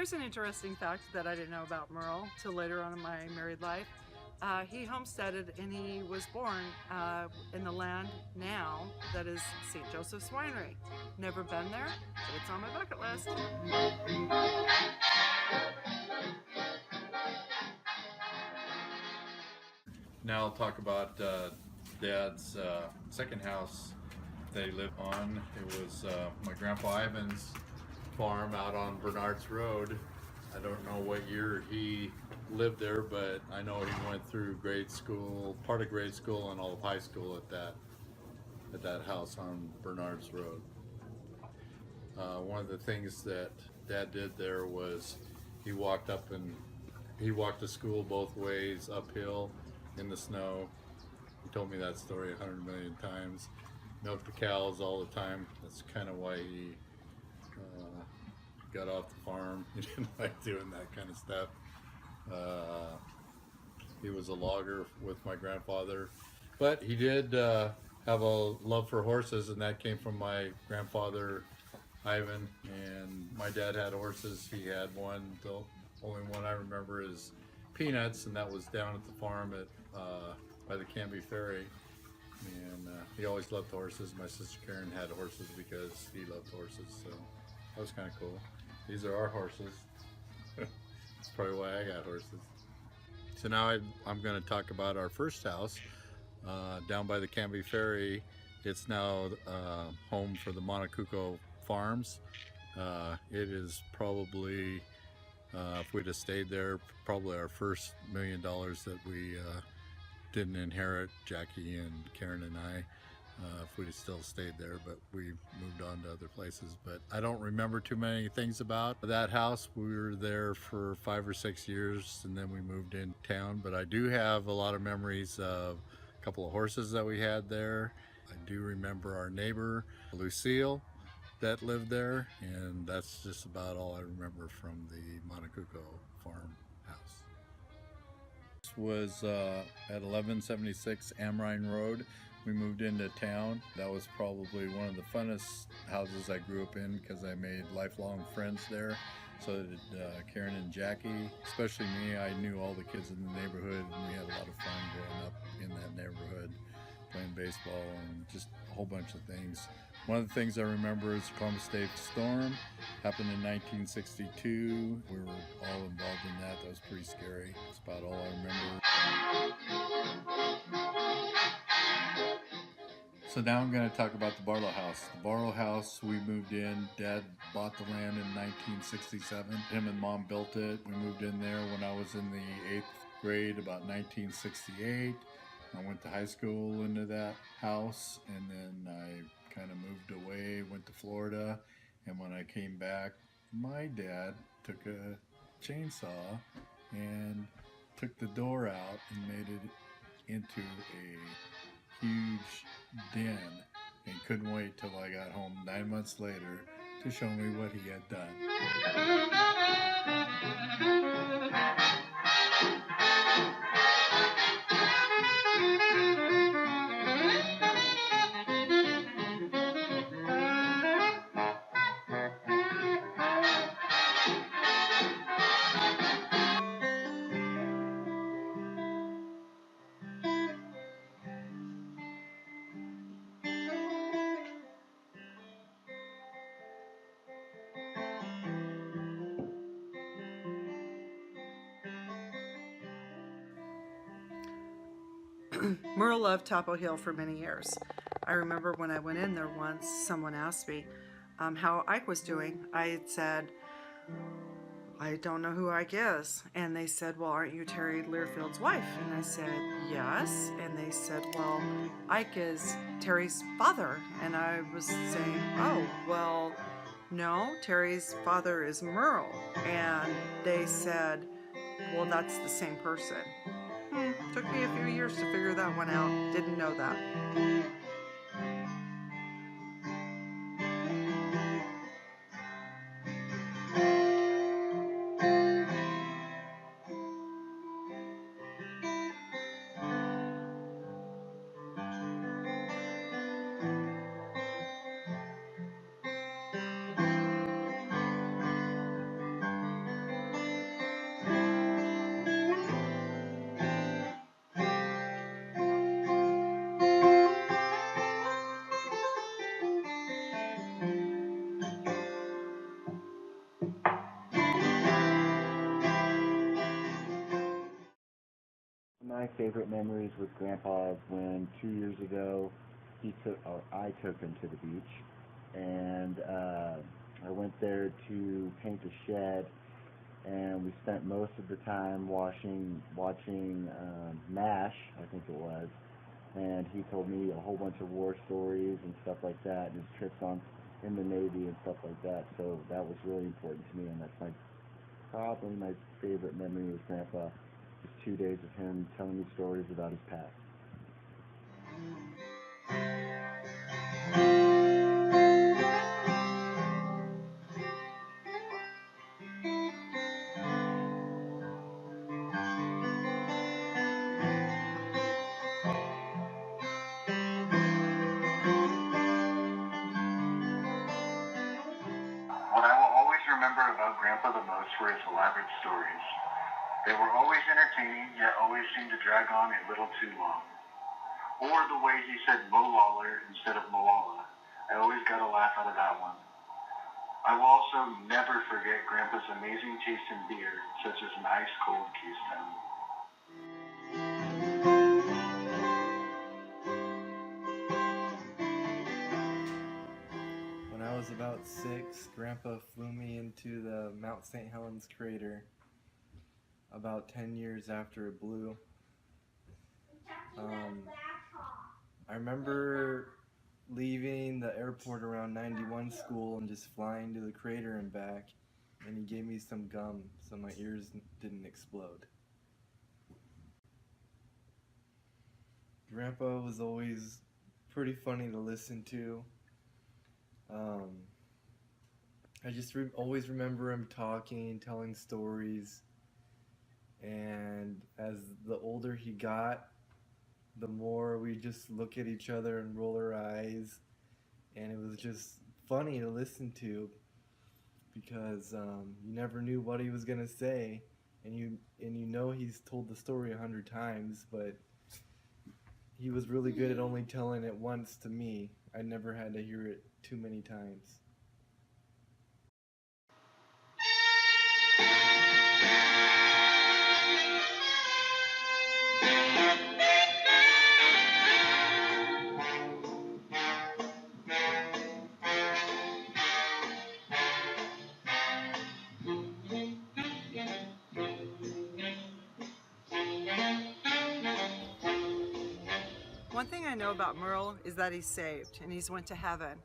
Here's an interesting fact that I didn't know about Merle till later on in my married life. He homesteaded and he was born in the land now that is St. Joseph's Winery. Never been there, but it's on my bucket list. Now I'll talk about Dad's second house they lived on. It was my Grandpa Ivan's farm out on Bernards Road. I don't know what year he lived there, but I know he went through grade school, part of grade school, and all of high school at that house on Bernards Road. One of the things that Dad did there was he walked up and he walked to school both ways uphill in the snow. He told me that story 100 million times. Milked the cows all the time. That's kind of why he got off the farm. He didn't like doing that kind of stuff. Uh, he was a logger with my grandfather, but he did have a love for horses, and that came from my grandfather Ivan. And my dad had horses. He had one. The only one I remember is Peanuts, and that was down at the farm at by the Canby Ferry. And he always loved horses. My sister Karen had horses because he loved horses, so that was kind of cool. These are our horses. That's probably why I got horses. So now I'm going to talk about our first house down by the Canby Ferry. It's now home for the Monacuco Farms. It is probably, if we'd have stayed there, probably our first $1 million that we didn't inherit, Jackie and Karen and I, if we'd have still stayed there, but we moved on to other places. But I don't remember too many things about that house. We were there for 5 or 6 years and then we moved in town. But I do have a lot of memories of a couple of horses that we had there. I do remember our neighbor, Lucille, that lived there, and that's just about all I remember from the Monacuco farm house. This was at 1176 Amrine Road. We moved into town. That was probably one of the funnest houses I grew up in because I made lifelong friends there. So did Karen and Jackie, especially me. I knew all the kids in the neighborhood, and we had a lot of fun growing up in that neighborhood, playing baseball and just a whole bunch of things. One of the things I remember is the Columbus Day storm. Happened in 1962. We were all involved in that. That was pretty scary. That's about all I remember. So now I'm going to talk about the Barlow House. The Barlow House, we moved in. Dad bought the land in 1967. Him and Mom built it. We moved in there when I was in the 8th grade, about 1968. I went to high school into that house, and then I kind of moved away, went to Florida. And when I came back, my dad took a chainsaw and took the door out and made it into a huge den, and couldn't wait till I got home 9 months later to show me what he had done. Merle loved Topo Hill for many years. I remember when I went in there once, someone asked me how Ike was doing. I had said, I don't know who Ike is. And they said, well, aren't you Terry Learfield's wife? And I said, yes. And they said, well, Ike is Terry's father. And I was saying, oh, well, no, Terry's father is Merle. And they said, well, that's the same person. Took me a few years to figure that one out. Didn't know that. favorite memories with Grandpa is when 2 years ago I took him to the beach, and I went there to paint a shed, and we spent most of the time watching MASH, I think it was, and he told me a whole bunch of war stories and stuff like that, and his trips in the Navy and stuff like that. So that was really important to me, and that's probably my favorite memory with Grandpa. Just 2 days of him telling me stories about his past. What I will always remember about Grandpa the most were his elaborate stories. They were always entertaining, yet always seemed to drag on a little too long. Or the way he said Molollar instead of Malala. I always got a laugh out of that one. I will also never forget Grandpa's amazing taste in beer, such as an ice cold Keystone. When I was about 6, Grandpa flew me into the Mount St. Helens crater about 10 years after it blew. I remember leaving the airport around 91 school and just flying to the crater and back, and he gave me some gum so my ears didn't explode. Grandpa was always pretty funny to listen to. I just always remember him talking, telling stories, and as the older he got, the more we just look at each other and roll our eyes, and it was just funny to listen to because you never knew what he was gonna say, and you know he's told the story 100 times, but he was really good at only telling it once to me. I never had to hear it too many times. One thing I know about Merle is that he's saved and he's went to heaven.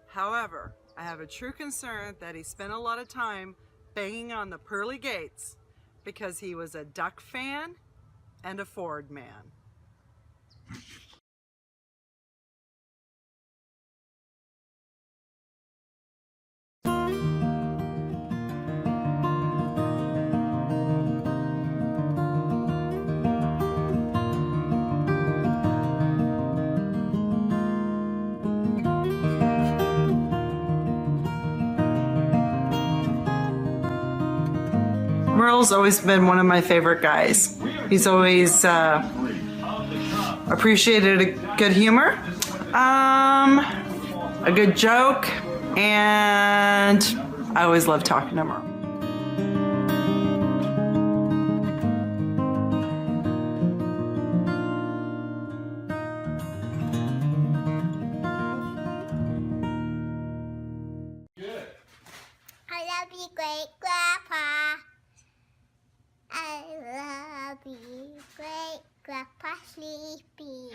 However, I have a true concern that he spent a lot of time banging on the pearly gates because he was a Duck fan and a Ford man. Merle's always been one of my favorite guys. He's always appreciated a good humor, a good joke, and I always love talking to Merle. I love you, great grandpa. I love you, great grandpa Sleepy.